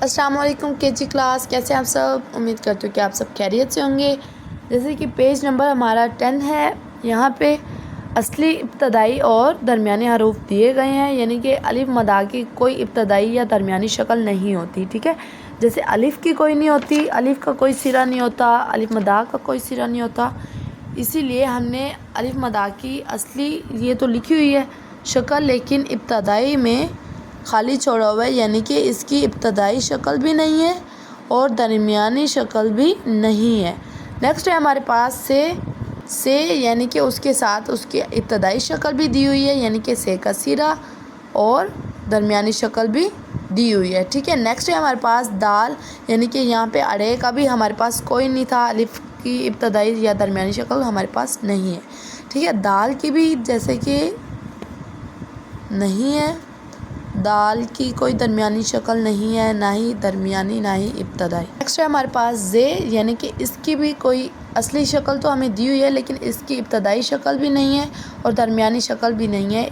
السلام علیکم کے جی کلاس، کیسے آپ سب؟ امید کرتی ہوں کہ آپ سب خیریت سے ہوں گے۔ جیسے کہ پیج نمبر ہمارا 10 ہے، یہاں پہ اصلی ابتدائی اور درمیانی حروف دیے گئے ہیں، یعنی کہ الف مد کی کوئی ابتدائی یا درمیانی شکل نہیں ہوتی، ٹھیک ہے۔ جیسے الف کی کوئی نہیں ہوتی، الف کا کوئی سرا نہیں ہوتا، الف مد کا کوئی سرا نہیں ہوتا، اسی لیے ہم نے الف مد کی اصلی یہ تو لکھی ہوئی ہے شکل، لیکن ابتدائی میں خالی چھوڑا ہوا ہے، یعنی کہ اس کی ابتدائی شکل بھی نہیں ہے اور درمیانی شکل بھی نہیں ہے۔ نیکسٹ ہے ہمارے پاس سے یعنی کہ اس کے ساتھ اس کی ابتدائی شکل بھی دی ہوئی ہے، یعنی کہ سے کا سیرا، اور درمیانی شکل بھی دی ہوئی ہے، ٹھیک ہے۔ نیکسٹ ہے ہمارے پاس دال، یعنی کہ یہاں پہ اڑے کا بھی ہمارے پاس کوئی نہیں تھا، الف کی ابتدائی یا درمیانی شکل ہمارے پاس نہیں ہے، ٹھیک ہے۔ دال کی بھی جیسے کہ نہیں ہے، دال کی کوئی درمیانی شکل نہیں ہے، نہ ہی درمیانی نہ ہی ابتدائی۔ نیکسٹ ہے ہمارے پاس زے، یعنی کہ اس کی بھی کوئی اصلی شکل تو ہمیں دی ہوئی ہے، لیکن اس کی ابتدائی شکل بھی نہیں ہے اور درمیانی شکل بھی نہیں ہے،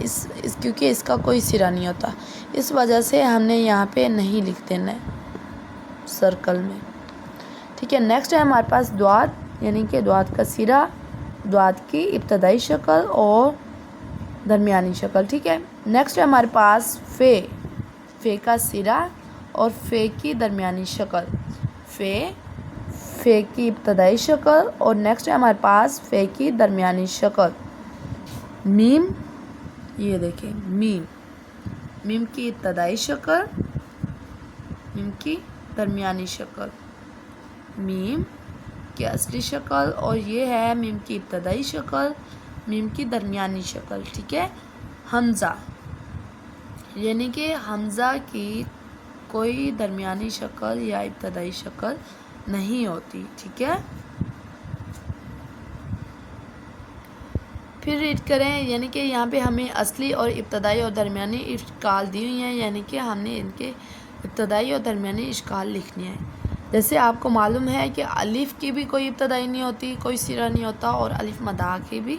کیونکہ اس کا کوئی سرا نہیں ہوتا، اس وجہ سے ہم نے یہاں پہ نہیں لکھ دینا ہے سرکل میں، ٹھیک ہے۔ نیکسٹ ہے ہمارے پاس دوات، یعنی کہ دوات کا سرا، دوات کی ابتدائی شکل اور درمیانی شکل، ٹھیک ہے۔ نیکسٹ ہے ہمارے پاس فے کا سرا اور فے کی درمیانی شکل، فے کی ابتدائی شکل، اور نیکسٹ ہے ہمارے پاس فے کی درمیانی شکل۔ میم، یہ دیکھیں میم کی ابتدائی شکل، میم کی درمیانی شکل، میم کی اصلی شکل، اور یہ ہے میم کی ابتدائی شکل، میم کی درمیانی شکل، ٹھیک ہے۔ حمزہ، یعنی کہ حمزہ کی کوئی درمیانی شکل یا ابتدائی شکل نہیں ہوتی، ٹھیک ہے۔ پھر ریڈ کریں، یعنی کہ یہاں پہ ہمیں اصلی اور ابتدائی اور درمیانی اشکال دی ہوئی ہیں، یعنی کہ ہم نے ان کے ابتدائی اور درمیانی اشکال لکھنے ہیں۔ جیسے آپ کو معلوم ہے کہ الف کی بھی کوئی ابتدائی نہیں ہوتی، کوئی سرا نہیں ہوتا، اور الف مد کی بھی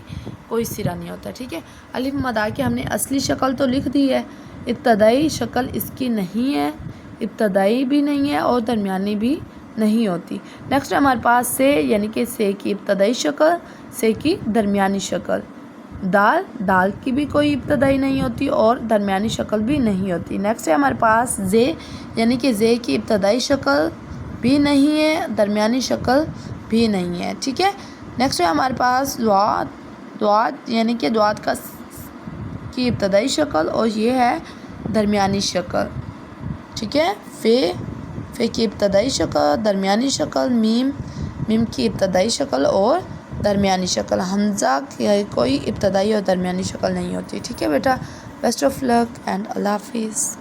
کوئی سرا نہیں ہوتا، ٹھیک ہے۔ الف مد کی ہم نے اصلی شکل تو لکھ دی ہے، ابتدائی شکل اس کی نہیں ہے، ابتدائی بھی نہیں ہے اور درمیانی بھی نہیں ہوتی۔ نیکسٹ ہمارے پاس سے، یعنی کہ سے کی ابتدائی شکل، سے کی درمیانی شکل۔ دال کی بھی کوئی ابتدائی نہیں ہوتی اور درمیانی شکل بھی نہیں ہوتی۔ نیکسٹ ہے ہمارے پاس زے، یعنی کہ زے کی ابتدائی شکل بھی نہیں ہے، درمیانی شکل بھی نہیں ہے، ٹھیک ہے۔ نیکسٹ ہے ہمارے پاس دوات، یعنی کہ دوات کی ابتدائی شکل اور یہ ہے درمیانی شکل، ٹھیک ہے۔ فے کی ابتدائی شکل، درمیانی شکل، میم کی ابتدائی شکل اور درمیانی شکل۔ حمزہ کی کوئی ابتدائی اور درمیانی شکل نہیں ہوتی، ٹھیک ہے بیٹا۔ بیسٹ آف لک اینڈ اللہ حافظ۔